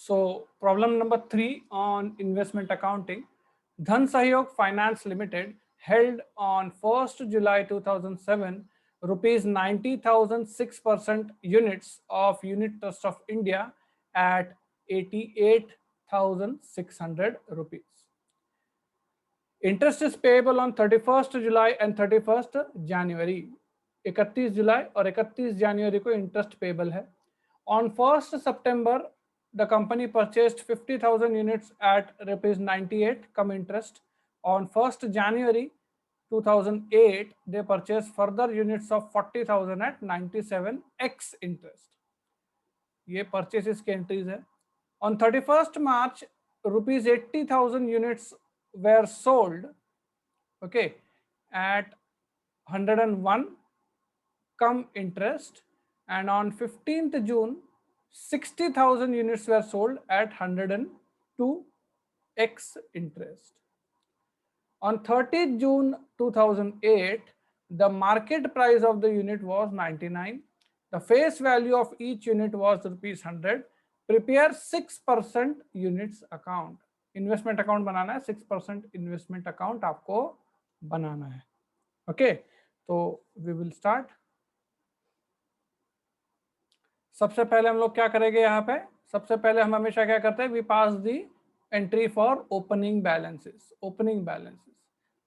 So problem number 3 on investment accounting. Dhan Sahyog Finance Limited held on 1st July 2007 rupees 90,000 6% units of Unit Trust of India at 88,600 rupees. Interest is payable on 31st July and 31st January. 31 जुलाई और 31 जनवरी को interest payable है. On 1st September, the company purchased 50,000 units at rupees 98 come interest. On 1st January 2008, they purchased further units of 40,000 at 97 x interest. ये purchases के entries है. On 31st March, rupees 80,000 units were sold, okay, at 101 come interest, and on 15th June 60,000 units were sold at 102 x interest. On 30th June 2008, the market price of the unit was 99. The face value of each unit was rupees 100. Prepare 6% units account. Investment account बनाना है, 6% investment account आपको बनाना है. Okay, तो we will start. सबसे पहले हम लोग क्या करेंगे यहाँ पे? सबसे पहले हम हमेशा क्या करते हैं, we pass the entry for opening balances. Opening balances,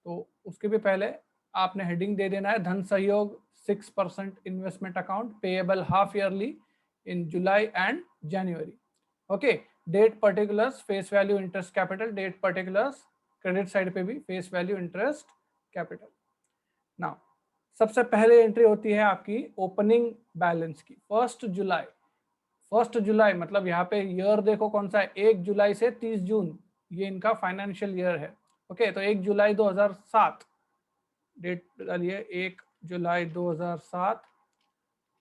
तो उसके भी पहले आपने हेडिंग दे देना है Dhan Sahyog 6% investment account payable half yearly in July and January. Okay, date particulars, face value, interest capital. Date particulars credit side पे भी face value, interest capital. Now सबसे पहले एंट्री होती है आपकी ओपनिंग बैलेंस की. 1 जुलाई. 1 जुलाई मतलब यहाँ पे ईयर देखो कौन सा है, 1 जुलाई से 30 जून, ये इनका फाइनेंशियल ईयर है. ओके, तो 1 जुलाई 2007 डेट डालिए, 1 जुलाई 2007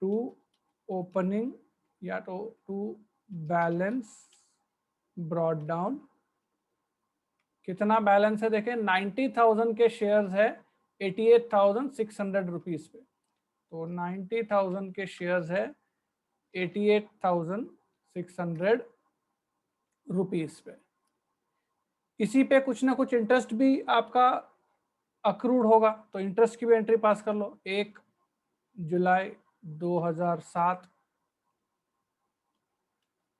टू ओपनिंग या तो टू बैलेंस ब्रॉड डाउन. कितना बैलेंस है देखें, 90,000 के शेयर्स है 88,600 रुपीज पे. तो 90,000 के शेयर्स है 88,600 रुपीज पे. इसी पे कुछ ना कुछ इंटरेस्ट भी आपका अक्रूड होगा, तो इंटरेस्ट की भी एंट्री पास कर लो. 1 July 2007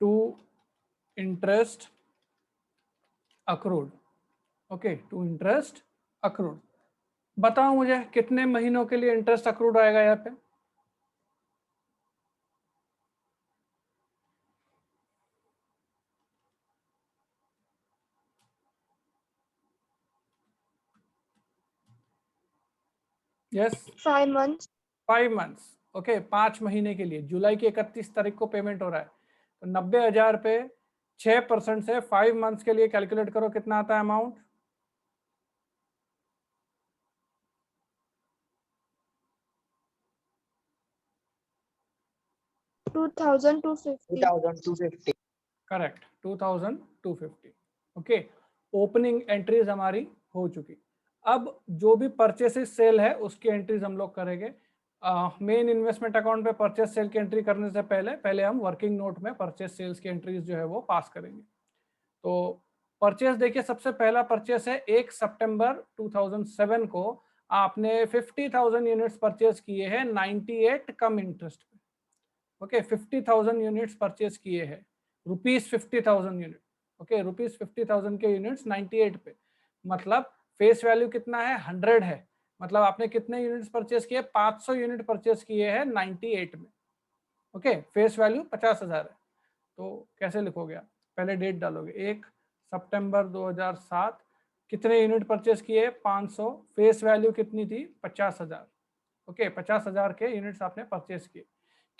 to interest accrued. Okay, to interest accrued. बताओ मुझे कितने महीनों के लिए इंटरेस्ट अक्रूड आएगा यहाँ पे? Yes, 5 months. 5 मंथ्स. ओके, 5 महीने के लिए. जुलाई की 31 तारीख को पेमेंट हो रहा है, तो 90,000 पे 6% से 5 मंथ्स के लिए कैलकुलेट करो कितना आता है amount. 2,250. Correct, 2,250. Okay, opening entries हमारी हो चुकी. अब जो भी परचेसेस सेल है उसकी एंट्रीज हम लोग करेंगे. मेन इन्वेस्टमेंट अकाउंट पे परचेस सेल की एंट्री करने से पहले हम वर्किंग नोट में परचेस सेल्स की एंट्रीज जो है वो पास करेंगे. तो परचेस देखिए, सबसे पहला परचेस है 1 सितंबर 2007 को आपने 50,000 यूनिट्स परचेस किए हैं 98 कम इंटरेस्ट पे. ओके, 50,000 यूनिट्स परचेस किए हैं, रुपीज 50,000 यूनिट. ओके, रुपीज 50,000 के यूनिट्स 98 पे, मतलब फेस वैल्यू कितना है, 100 है. मतलब आपने कितने यूनिट्स परचेस किए, 500 यूनिट परचेस किए हैं 98 में. ओके, फेस वैल्यू 50,000 है. तो कैसे लिखोगे आप? पहले डेट डालोगे, 1 सितंबर 2007. कितने यूनिट परचेस किए, 500. फेस वैल्यू कितनी थी, 50,000. ओके, 50,000 के यूनिट्स आपने परचेस किए.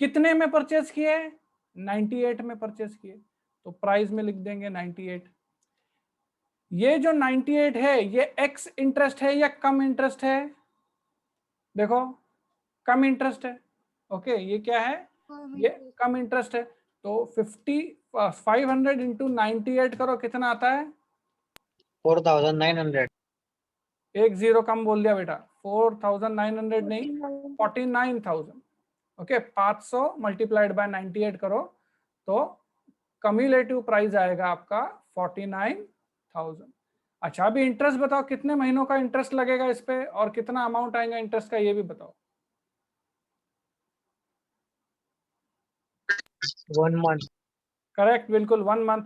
कितने में परचेस किए, 98 में परचेस किए. तो प्राइस में लिख देंगे 98. ये जो 98 है ये एक्स इंटरेस्ट है या कम इंटरेस्ट है? देखो, कम इंटरेस्ट है. ओके, ये क्या है, ये कम इंटरेस्ट है. तो 500 इंटू 98 करो, कितना आता है, 4,900. एक जीरो कम बोल दिया बेटा, 4,900 नहीं, 49,000. ओके, 500 मल्टीप्लाइड बाय 98 करो तो कम्युलेटिव प्राइस आएगा आपका 49,000। अच्छा, अभी इंटरेस्ट बताओ, कितने महीनों का इंटरेस्ट लगेगा इस पे और कितना अमाउंट आएगा इंटरेस्ट का, ये भी बताओ। 1 month। करेक्ट, बिल्कुल 1 मंथ।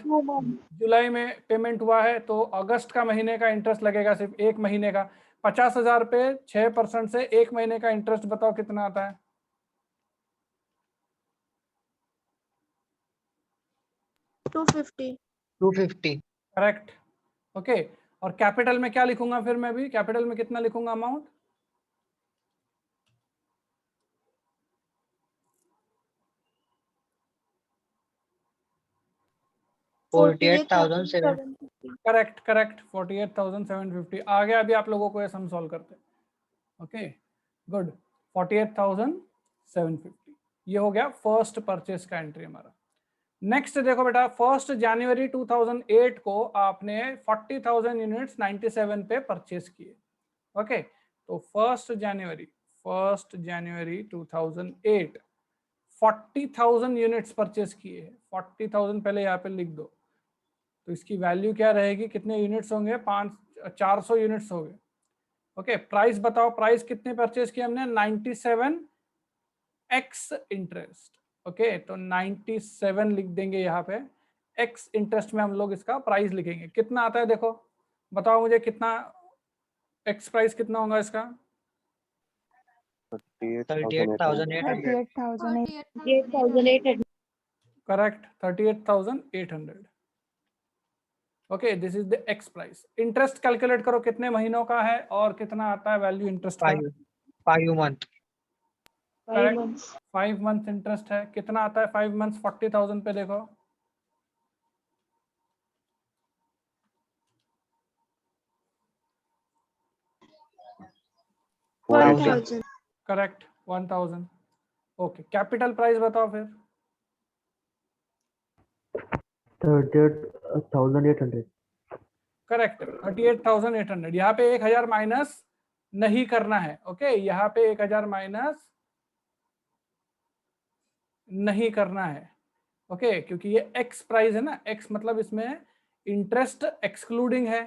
जुलाई में पेमेंट हुआ है तो अगस्त का महीने का इंटरेस्ट लगेगा सिर्फ 1 महीने का। 50,000 पे 6% से 1 महीने का इंटरेस्ट बताओ कितना आता है। 250। Correct, okay. और कैपिटल में क्या लिखूंगा फिर मैं भी, कैपिटल में कितना लिखूंगा अमाउंट? 48,750। करेक्ट करेक्ट, 48,750 आ गया। अभी आप लोगों को ये सम सॉल्व करते हैं। ओके गुड, 48,750 ये हो गया फर्स्ट परचेस का एंट्री हमारा। नेक्स्ट देखो बेटा, 1 जनवरी 2008 को आपने 40,000 यूनिट्स 97 पे परचेस किए। ओके, तो 1 जनवरी 2008 40,000 यूनिट्स परचेस किए हैं। 40,000 पहले यहाँ पे लिख दो, तो इसकी वैल्यू क्या रहेगी, कितने यूनिट्स होंगे? 400 यूनिट्स हो गए। ओके, प्राइस बताओ, प्राइस कितने परचेस किए हमने? 97 एक्स इंटरेस्ट। ओके, तो 97 लिख देंगे यहाँ पे, एक्स इंटरेस्ट में हम लोग इसका प्राइस लिखेंगे। कितना आता है देखो, बताओ मुझे कितना एक्स प्राइस कितना होगा इसका? 38,800। Correct, 38,800। Okay, this is the x price. Interest calculate करो, कितने महीनों का है और कितना आता है वैल्यू इंटरेस्ट का? 5 month। 5 मंथ इंटरेस्ट है। कितना आता है 5 मंथ्स 40,000 पे? देखो 1,000। करेक्ट, 1000। ओके, कैपिटल प्राइस बताओ फिर। 38,800। करेक्ट, 38,800। यहाँ पे 1,000 माइनस नहीं करना है। ओके, यहाँ पे 1,000 माइनस नहीं करना है। ओके, क्योंकि ये एक्स प्राइस है ना, एक्स मतलब इसमें इंटरेस्ट एक्सक्लूडिंग है।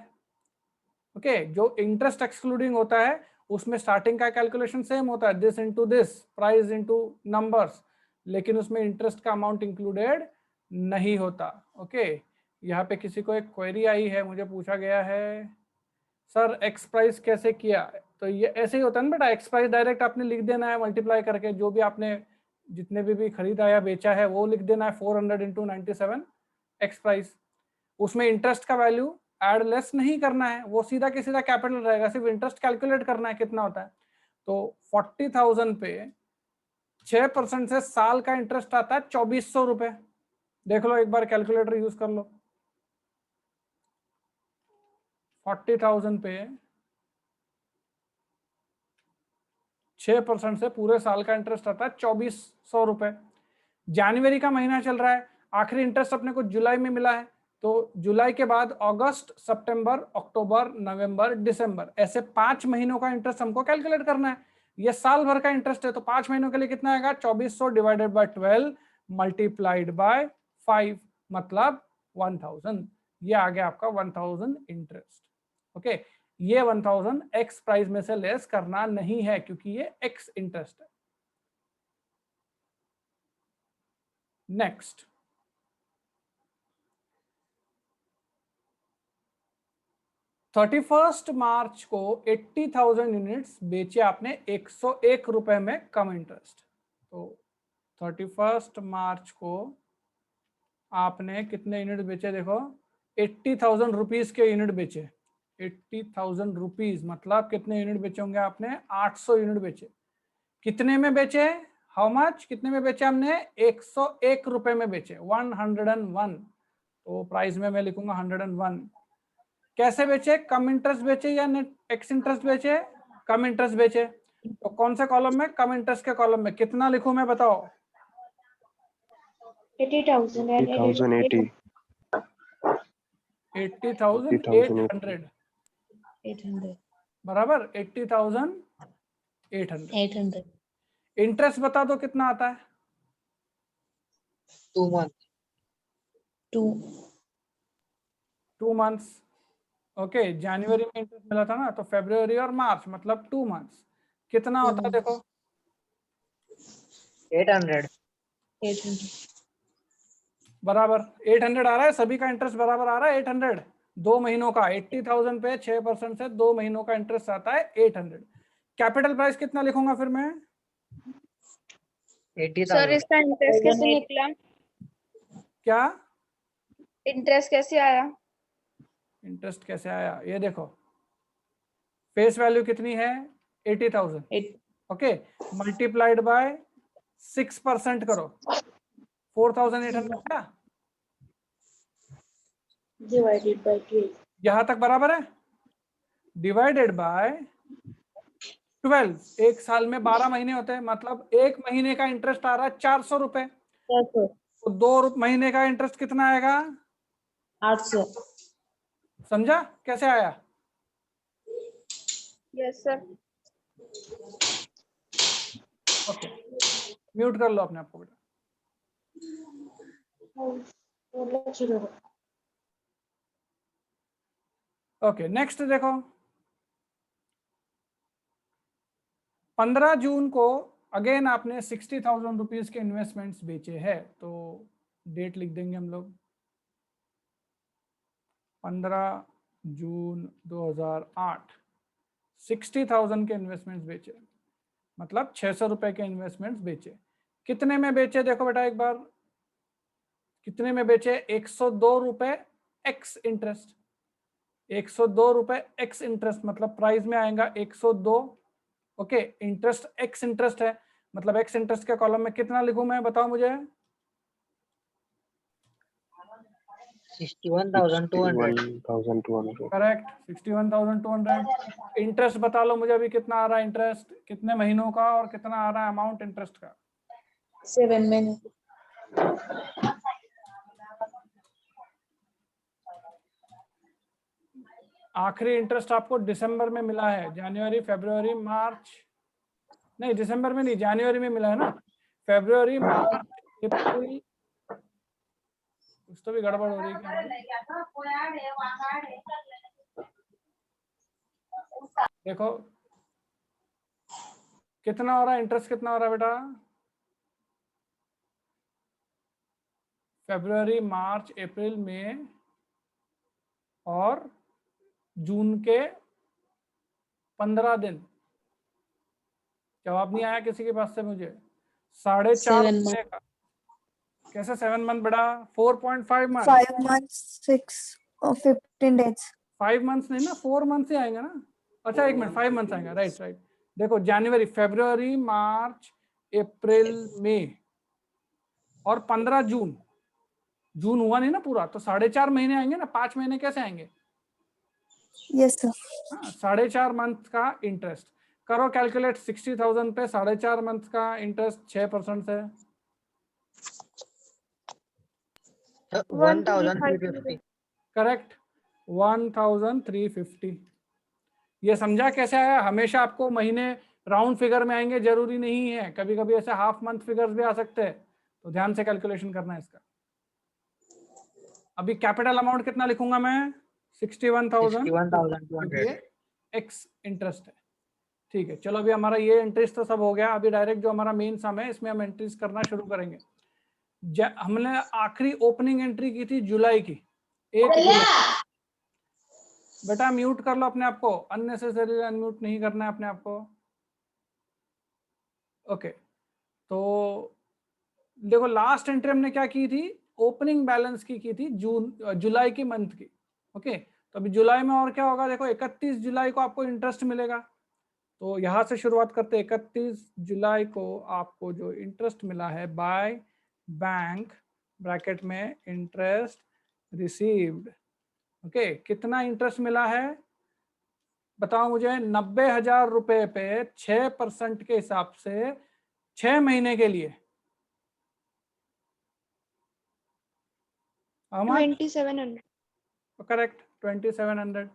ओके, जो इंटरेस्ट एक्सक्लूडिंग होता है उसमें स्टार्टिंग का कैलकुलेशन सेम होता है, this into this, price into numbers, लेकिन उसमें इंटरेस्ट का अमाउंट इंक्लूडेड नहीं होता। ओके, यहाँ पे किसी को एक क्वेरी आई है, मुझे पूछा गया है सर एक्स प्राइस कैसे किया? तो ये ऐसे ही होता है ना बेटा, एक्स प्राइस डायरेक्ट आपने लिख देना है मल्टीप्लाई करके, जो भी आपने जितने भी खरीदा या बेचा है वो लिख देना है 400 इंटू 97 एक्स प्राइस। उसमें इंटरेस्ट का वैल्यू ऐड लेस नहीं करना है, वो सीधा के सीधा कैपिटल रहेगा, सिर्फ इंटरेस्ट कैलकुलेट करना है कितना होता है। तो 40,000 पे 6% से साल का इंटरेस्ट आता है 2,400 रुपए। देख लो एक बार, कैलकुलेटर यूज कर लो। 40,000 पे 6% से पूरे साल का इंटरेस्ट आता है 2,400 रुपए। जनवरी का महीना चल रहा है, आखिरी इंटरेस्ट अपने को जुलाई में मिला है, तो जुलाई के बाद अगस्त, सितंबर, अक्टूबर, नवंबर, दिसंबर, ऐसे 5 महीनों का इंटरेस्ट हमको कैलकुलेट करना है। ये साल भर का इंटरेस्ट है, तो 5 महीनों के लिए कितना आएगा? 2,400 डिवाइडेड बाय 12 मल्टीप्लाइड बाय 5 मतलब 1000। ये आ गया आपका 1000 इंटरेस्ट। ओके, ये 1000 एक्स प्राइस में से लेस करना नहीं है क्योंकि ये एक्स इंटरेस्ट है। नेक्स्ट, मार्च को 80,000 यूनिट्स बेचे आपने 101 रुपए में कम इंटरेस्ट। तो 31 मार्च को आपने कितने यूनिट बेचे? देखो 80,000 रुपीज के यूनिट बेचे। 80,000 रुपीज मतलब कितने यूनिट बेचे होंगे आपने? 800 यूनिट बेचे। कितने में बेचे? How much? कितने में बेचे हमने? 101 रुपए में बेचे, 101। तो प्राइस में मैं लिखूंगा 101। कैसे बेचे? कम इंटरेस्ट बेचे या नेट एक्स इंटरेस्ट बेचे? कम इंटरेस्ट बेचे। तो कौन से कॉलम में? कम इंटरेस्ट के कॉलम में। कितना लिखूं मैं बताओ? 80,080। 80,800 बराबर 80,800। इंटरेस्ट बता दो कितना आता है? 2 month। 2 मंथ्स। ओके, जनवरी में इंटरेस्ट मिला था ना, तो फरवरी और मार्च मतलब 2 मंथ्स। कितना होता है देखो, 800. बराबर 800 आ रहा है, सभी का इंटरेस्ट बराबर आ रहा है 800। 2 महीनों का 80,000 पे 6% से 2 महीनों का इंटरेस्ट आता है 800। कैपिटल प्राइस कितना लिखूंगा फिर मैं? 80,000. सर इसका इंटरेस्ट कैसे निकला? क्या इंटरेस्ट कैसे आया? इंटरेस्ट कैसे आया, ये देखो, फेस वैल्यू कितनी है 80,000। ओके, मल्टीप्लाइड बाय 6% करो, 4,800 आया। Divided by 12। यहां तक बराबर है, डिवाइडेड बाय 12। एक साल में 12 महीने होते हैं, मतलब एक महीने का इंटरेस्ट आ रहा है 400 रुपए, तो 2 महीने का इंटरेस्ट कितना आएगा? 800। समझा कैसे आया? Yes sir. ओके, म्यूट कर लो अपने आप को बेटा। ओके, नेक्स्ट देखो, 15 जून को अगेन आपने 60,000 रुपीज के इन्वेस्टमेंट्स बेचे हैं, तो डेट लिख देंगे हम लोग 15 जून 2008। 60,000 के इन्वेस्टमेंट्स बेचे, मतलब 600 रुपए के इन्वेस्टमेंट्स बेचे। कितने में बेचे देखो बेटा एक बार, कितने में बेचे? 102 रुपए एक्स इंटरेस्ट। 102 रुपए एक्स इंटरेस्ट मतलब प्राइस में आएगा 102। ओके, इंटरेस्ट एक्स इंटरेस्ट है, मतलब एक्स इंटरेस्ट के कॉलम में कितना लिखूं मैं, बताओ मुझे? 61,200. करेक्ट, 61,200। इंटरेस्ट बता लो मुझे अभी कितना आ रहा है, इंटरेस्ट कितने महीनों का और कितना आ रहा है अमाउंट इंटरेस्ट का? 7 महीने। आखिरी इंटरेस्ट आपको दिसंबर में मिला है, जनवरी फरवरी मार्च, नहीं दिसंबर में नहीं, जनवरी में मिला है ना। फरवरी मार्च अप्रैल, कुछ तो भी गड़बड़ हो रही है क्या? देखो कितना हो रहा है इंटरेस्ट, कितना हो रहा है बेटा? फरवरी मार्च अप्रैल में और जून के 15 दिन। जवाब नहीं आया किसी के पास से मुझे? 4.5 महीने का। कैसे 7 मंथ बेटा? 4.5 month. 5 months, 6 or 15 days. 5 months नहीं ना, 4 मंथ से आएंगे ना। अच्छा एक मिनट, 5 मंथ्स आएंगे, राइट राइट। देखो जनवरी फरवरी मार्च अप्रैल मई और 15 जून। जून हुआ नहीं ना पूरा, तो 4.5 महीने आएंगे ना, 5 महीने कैसे आएंगे? Yes, sir. हाँ, 4.5 मंथ का इंटरेस्ट करो कैलकुलेट। 60,000 पे 4.5 मंथ का इंटरेस्ट 6% से 1,350. करेक्ट 1,350। ये समझा कैसे आया? हमेशा आपको महीने राउंड फिगर में आएंगे जरूरी नहीं है, कभी कभी ऐसे हाफ मंथ फिगर्स भी आ सकते हैं, तो ध्यान से कैलकुलेशन करना है इसका। अभी कैपिटल अमाउंट कितना लिखूंगा मैं? 61,000, 61,200. एक्स इंटरेस्ट है। ठीक है, चलो अभी हमारा ये इंटरेस्ट तो सब हो गया। अभी डायरेक्ट जो हमारा मेन सम है इसमें हम एंट्रीज करना शुरू करेंगे। हमने आखिरी ओपनिंग एंट्री की थी जुलाई की, 1 जुलाई। बेटा म्यूट कर लो अपने आप को, अननेसेसरी अनम्यूट नहीं करना है अपने आप को। ओके, तो देखो लास्ट एंट्री हमने क्या की थी, ओपनिंग बैलेंस की थी जुलाई की मंथ की। ओके, तो अभी जुलाई में और क्या होगा, देखो 31 जुलाई को आपको इंटरेस्ट मिलेगा, तो यहां से शुरुआत करते। 31 जुलाई को आपको जो इंटरेस्ट मिला है बाय बैंक, ब्रैकेट में इंटरेस्ट रिसीव्ड। ओके, कितना इंटरेस्ट मिला है बताओ मुझे? 90,000 रुपए पे 6% के हिसाब से 6 महीने के लिए। 2700। करेक्ट, 2700।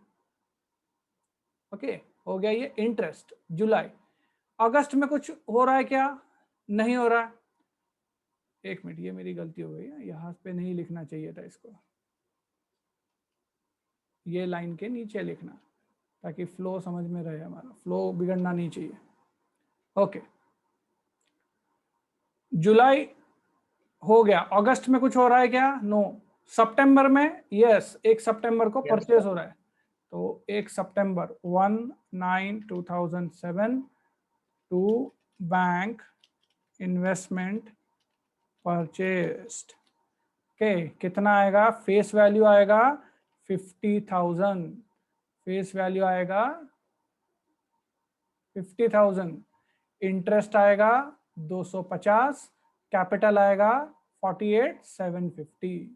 ओके, हो गया ये इंटरेस्ट जुलाई। अगस्त में कुछ हो रहा है क्या? नहीं हो रहा है। एक मिनट, ये मेरी गलती हो गई है, यहाँ पे नहीं लिखना चाहिए था इसको, ये लाइन के नीचे लिखना ताकि फ्लो समझ में रहे, हमारा फ्लो बिगड़ना नहीं चाहिए। ओके, जुलाई हो गया, अगस्त में कुछ हो रहा है क्या? नो। सितंबर में यस, 1 सितंबर को परचेज हो रहा है, तो 1 सितंबर 1/9/2007 to bank investment purchased. Okay, कितना आएगा? फेस वैल्यू आएगा 50,000, फेस वैल्यू आएगा 50,000, इंटरेस्ट आएगा 250, कैपिटल आएगा 48,750।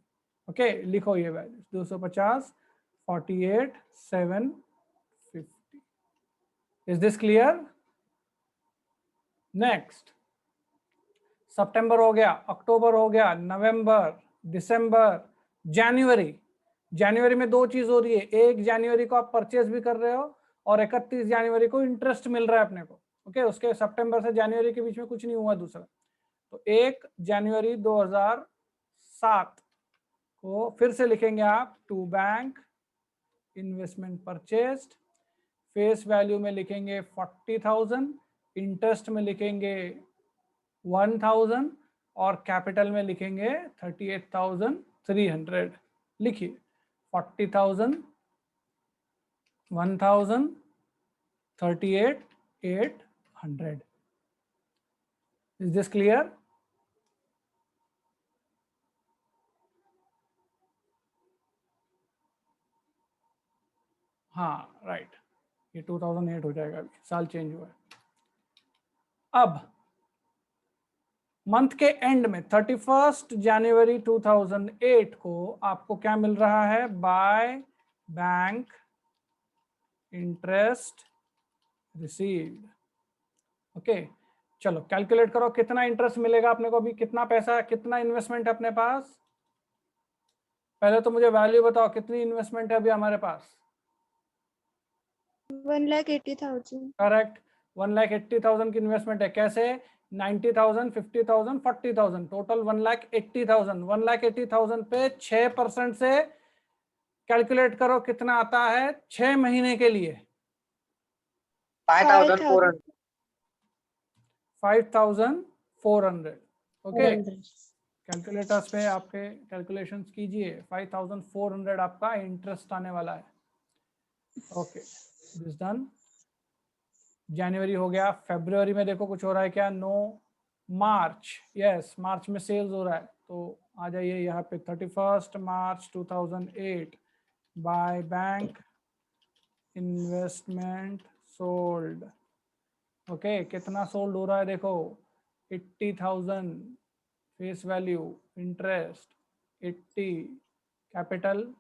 ओके, लिखो ये value 250 48,750। Is this clear? Next, सितंबर हो गया, अक्टूबर हो गया, नवंबर, दिसंबर, जनवरी। जनवरी में दो चीज हो रही है, 1 जनवरी को आप परचेज भी कर रहे हो और 31 जनवरी को इंटरेस्ट मिल रहा है अपने को। ओके, उसके सितंबर से जनवरी के बीच में कुछ नहीं हुआ दूसरा। तो 1 जनवरी 2007 को फिर से लिखेंगे आप, to bank investment purchased, face value में लिखेंगे 40,000, इंटरेस्ट में लिखेंगे 1,000 और कैपिटल में लिखेंगे 38,300। लिखिए 40,000, 1,000, 38,800। Is this clear? हाँ राइट, ये 2008 हो जाएगा, अभी साल चेंज हुआ है। अब मंथ के एंड में 31 जनवरी 2008 को आपको क्या मिल रहा है? By bank interest received. Okay, चलो कैलकुलेट करो कितना इंटरेस्ट मिलेगा अपने को, अभी कितना पैसा, कितना इन्वेस्टमेंट है अपने पास? पहले तो मुझे वैल्यू बताओ, कितनी इन्वेस्टमेंट है अभी हमारे पास? 1,80,000। करेक्ट, 1,80,000 की इन्वेस्टमेंट है। कैसे? 90,000, 50,000, 40,000, टोटल 1,80,000। 1,80,000 पे 6% से कैलकुलेट करो कितना आता है 6 महीने के लिए? 5,400। 5,400। ओके, कैलकुलेटर्स पे आपके कैलकुलेशंस कीजिए। 5,400 आपका इंटरेस्ट आने वाला है। Okay, this done. जनवरी हो गया, फरवरी में देखो कुछ हो रहा है क्या? नो। मार्च, यस, मार्च में सेल्स हो रहा है, तो आ जाइए यहाँ पे 31 मार्च 2008 by bank investment sold. Okay, कितना सोल्ड हो रहा है देखो? 80,000 face value, interest 80, capital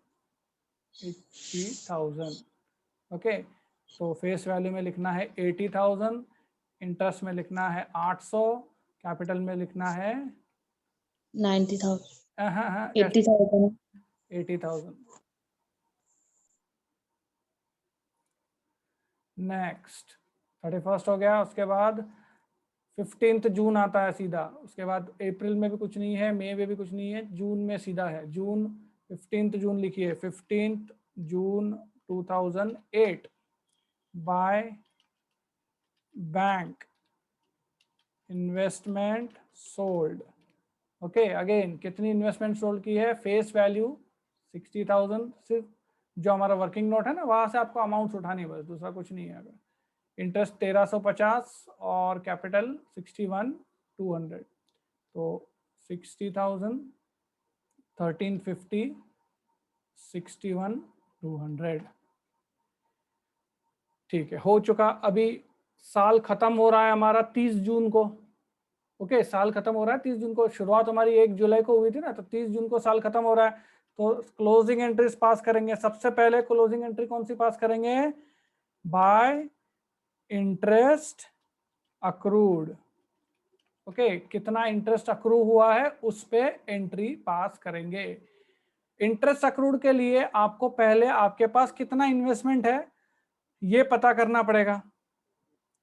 80,000। Okay, तो फेस वैल्यू में लिखना है 80,000, इंटरेस्ट में लिखना है 800, कैपिटल में लिखना है 90,000। हाँ हाँ 80,000। 80,000। नेक्स्ट 31 हो गया, उसके बाद 15 जून आता है सीधा, उसके बाद अप्रैल में भी कुछ नहीं है, मई में भी कुछ नहीं है, जून में सीधा है। जून 15 जून लिखिए, 15 जून 2008 by bank investment sold. Okay, again कितनी इन्वेस्टमेंट सोल्ड की है? फेस वैल्यू 60,000, सिर्फ जो हमारा वर्किंग नोट है ना वहां से आपको अमाउंट उठानी, बस दूसरा कुछ नहीं है। अगर इंटरेस्ट 1350 और कैपिटल 61,200, तो 60,000, 1350, 61,200। ठीक है, हो चुका। अभी साल खत्म हो रहा है हमारा 30 जून को। ओके, साल खत्म हो रहा है 30 जून को, शुरुआत हमारी 1 जुलाई को हुई थी ना, तो 30 जून को साल खत्म हो रहा है, तो क्लोजिंग एंट्रीज पास करेंगे। सबसे पहले क्लोजिंग एंट्री कौन सी पास करेंगे? Bye interest accrued. ओके, कितना इंटरेस्ट अक्रू हुआ है उस पे एंट्री पास करेंगे। इंटरेस्ट अक्रूड के लिए आपको पहले आपके पास कितना इन्वेस्टमेंट है ये पता करना पड़ेगा।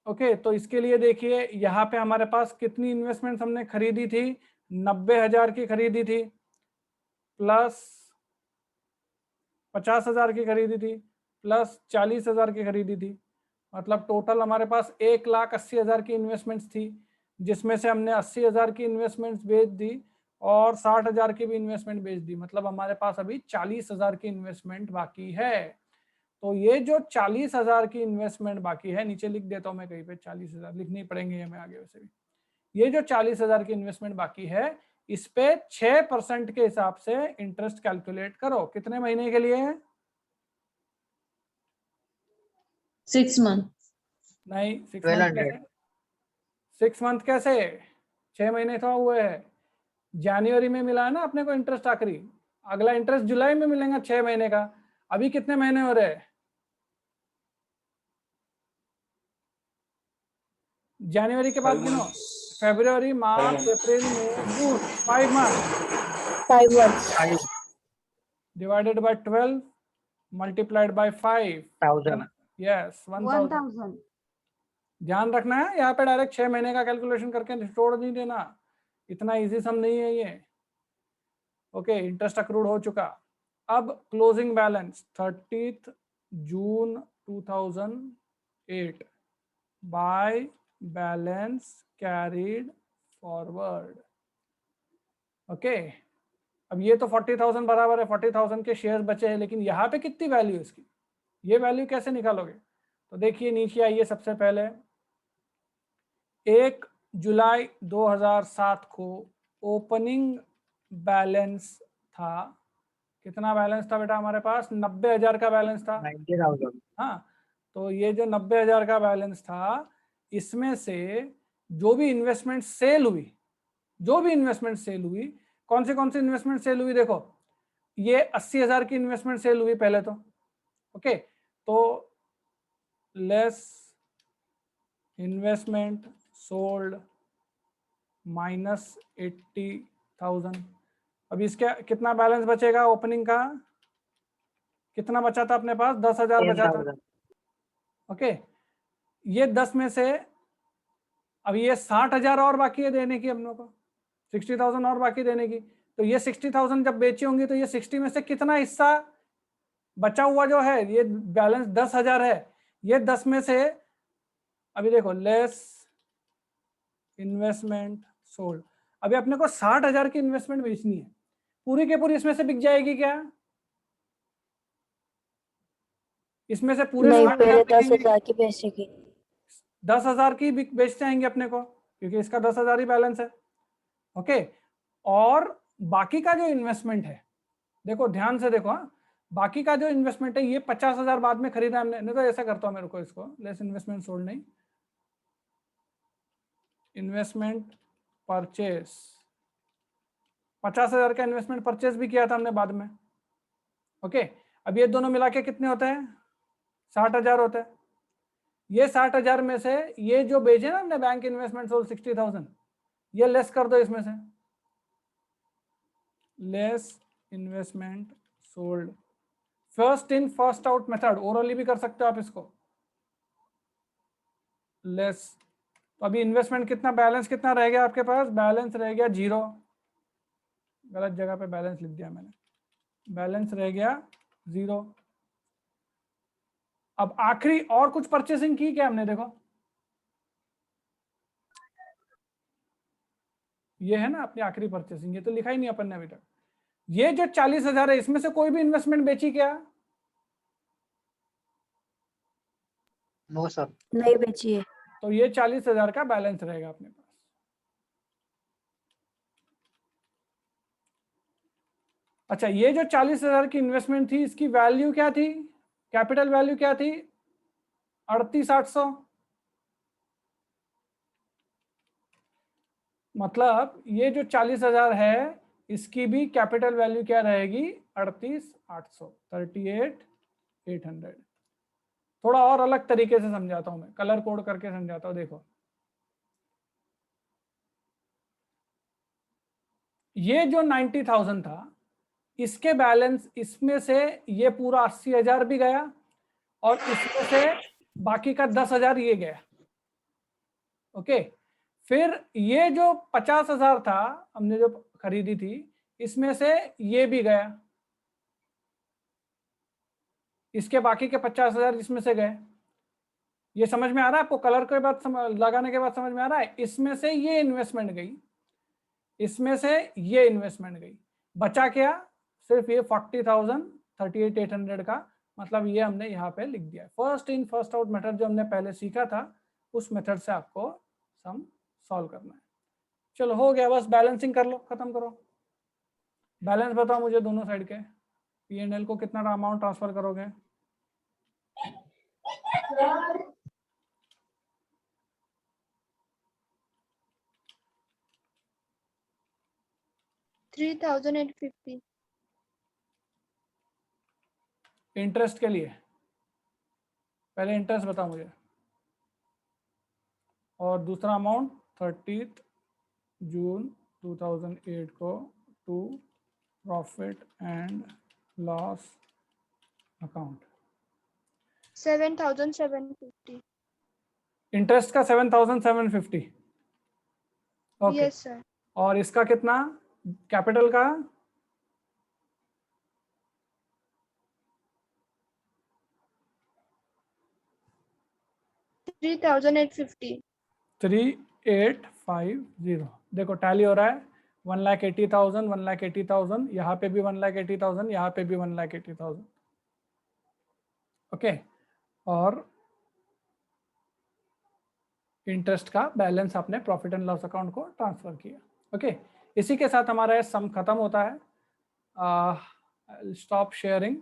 ओके, तो इसके लिए देखिए यहाँ पे हमारे पास कितनी इन्वेस्टमेंट हमने खरीदी थी, 90,000 की खरीदी थी प्लस 50,000 की खरीदी थी प्लस 40,000 की खरीदी थी, मतलब टोटल हमारे पास 1,80,000 की इन्वेस्टमेंट्स थी, जिसमें से हमने 80,000 की इन्वेस्टमेंट्स बेच दी और 60,000 की भी इन्वेस्टमेंट बेच दी, मतलब हमारे पास अभी 40,000 की इन्वेस्टमेंट बाकी है। तो ये जो 40,000 की इन्वेस्टमेंट बाकी है, नीचे लिख देता हूं मैं कहीं पे, 40,000 लिखनी पड़ेंगे हमें आगे वैसे भी। ये जो 40,000 की इन्वेस्टमेंट बाकी है, इस पे 6% के हिसाब से इंटरेस्ट कैलकुलेट करो। कितने महीने के लिए है? 6 month. नहीं, 6 मंथ 1200. कैसे? 6 मंथ कैसे? 6 महीने तो हुए हैं। जनवरी में मिला है ना अपने को इंटरेस्ट आखिरी, अगला इंटरेस्ट जुलाई में मिलेगा 6 महीने का। अभी कितने महीने हो रहे? जनवरी के बाद गिनो, फरवरी, मार्च, अप्रैल, मई, जून, 5 month. 5 months. 5,000. Divided by 12 multiplied by 5, yes 1,000। ध्यान रखना है यहाँ पे डायरेक्ट 6 महीने का कैलकुलेशन करके छोड़ नहीं देना, इतना इजी सम नहीं है ये। ओके, इंटरेस्ट अक्रूड हो चुका। अब closing balance 30 June 2008 by balance carried forward. Okay, अब ये तो 40,000 बराबर है, 40,000 के शेयर्स बचे हैं, लेकिन यहाँ पे कितनी वैल्यू है इसकी, ये वैल्यू कैसे निकालोगे? तो देखिए नीचे आइए, सबसे पहले 1 जुलाई 2007 को ओपनिंग बैलेंस था। कितना बैलेंस था बेटा हमारे पास? 90,000 का बैलेंस था। 90,000. हाँ, तो ये जो 90,000 का बैलेंस था, इसमें से जो भी इन्वेस्टमेंट सेल हुई, कौन सी इन्वेस्टमेंट सेल हुई? देखो, ये 80,000 की इन्वेस्टमेंट सेल हुई पहले तो। ओके, तो लेस इन्वेस्टमेंट सोल्ड माइनस 80,000। अब इसका कितना बैलेंस बचेगा ओपनिंग का? कितना बचा था अपने पास? 10,000 बचा था। 10,000. ओके, ये 10 में से अब ये 60,000 और बाकी है देने की हम लोग को, 60,000 और बाकी देने की। तो ये 60,000 जब बेची होंगी तो ये 60 में से कितना हिस्सा बचा हुआ जो है, ये बैलेंस 10,000 है, ये 10 में से अभी देखो लेस इन्वेस्टमेंट सोल्ड, अभी अपने को 60,000 की इन्वेस्टमेंट बेचनी है, पूरी के पूरी इसमें से बिक जाएगी क्या? इसमें से पूरे नहीं, 60,000 पहले बिकेंगे? 10,000 की बेचेगी। 10,000 की बेच जाएंगे अपने को, क्योंकि इसका 10,000 ही बैलेंस है। ओके, और बाकी का जो इन्वेस्टमेंट है, देखो ध्यान से देखो, हाँ, बाकी का जो इन्वेस्टमेंट है ये 50,000 बाद में खरीदा हमने, नहीं तो ऐसा करता हूं, मेरे को इसको लेस इन्वेस्टमेंट सोल्ड नहीं, इन्वेस्टमेंट परचेस, 50,000 का इन्वेस्टमेंट परचेस भी किया था हमने बाद में। ओके, अब ये दोनों मिला के कितने होते हैं? 60,000 होते हैं। ये 60,000 में से ये जो बेचे ना हमने बैंक इन्वेस्टमेंट सोल्ड 60,000, ये लेस कर दो इसमें से, less investment sold, first in first out method, orally भी कर सकते हो आप इसको, लेस। तो अभी इन्वेस्टमेंट कितना, बैलेंस कितना रह गया आपके पास? बैलेंस रह गया 0, गलत जगह पे बैलेंस लिख दिया मैंने, बैलेंस रह गया 0। अब आखिरी और कुछ परचेसिंग की क्या हमने? देखो ये है ना अपनी आखिरी परचेसिंग, ये तो लिखा ही नहीं अपन ने अभी तक। ये जो 40,000 है, इसमें से कोई भी इन्वेस्टमेंट बेची क्या? No, sir. नहीं बेची है। तो ये 40,000 का बैलेंस रहेगा अपने पास। अच्छा, ये जो 40,000 की इन्वेस्टमेंट थी, इसकी वैल्यू क्या थी? कैपिटल वैल्यू क्या थी? 38,800। मतलब ये जो 40,000 है, इसकी भी कैपिटल वैल्यू क्या रहेगी? 38,800, 38,800। थोड़ा और अलग तरीके से समझाता हूं मैं, कलर कोड करके समझाता हूं। देखो, ये जो 90,000 था, इसके बैलेंस, इसमें से ये पूरा 80,000 भी गया और इसमें से बाकी का 10,000 ये गया। ओके, फिर ये जो 50,000 था हमने जो खरीदी थी, इसमें से ये भी गया, इसके बाकी के 50,000 इसमें से गए। ये समझ में आ रहा है आपको? कलर के बाद लगाने के बाद समझ में आ रहा है? इसमें से ये इन्वेस्टमेंट गई, इसमें से ये इन्वेस्टमेंट गई, बचा क्या? सिर्फ ये 40,000 38,800 का, मतलब ये हमने यहाँ पे लिख दिया। First in first out method जो हमने पहले सीखा था, उस मेथड से आपको सम सॉल्व करना है। चलो हो गया, बस बैलेंसिंग कर लो, खत्म करो। बैलेंस बताओ मुझे दोनों साइड के, P&L को कितना अमाउंट ट्रांसफर करोगे? $3,850. इंटरेस्ट के लिए पहले इंटरेस्ट बताओ मुझे, और दूसरा अमाउंट 30 जून 2008 को to profit and loss account. 7,750. Interest का 7,750। Okay, Yes, sir. और इसका कितना कैपिटल का? 3,850. 3850। देखो टैली हो रहा है, 1,80,000 1,80,000, यहाँ पे भी 1,80,000, यहाँ पे भी 1,80,000। ओके, और इंटरेस्ट का बैलेंस आपने प्रॉफिट एंड लॉस अकाउंट को ट्रांसफर किया। ओके, इसी के साथ हमारा सम खत्म होता है। Stop sharing.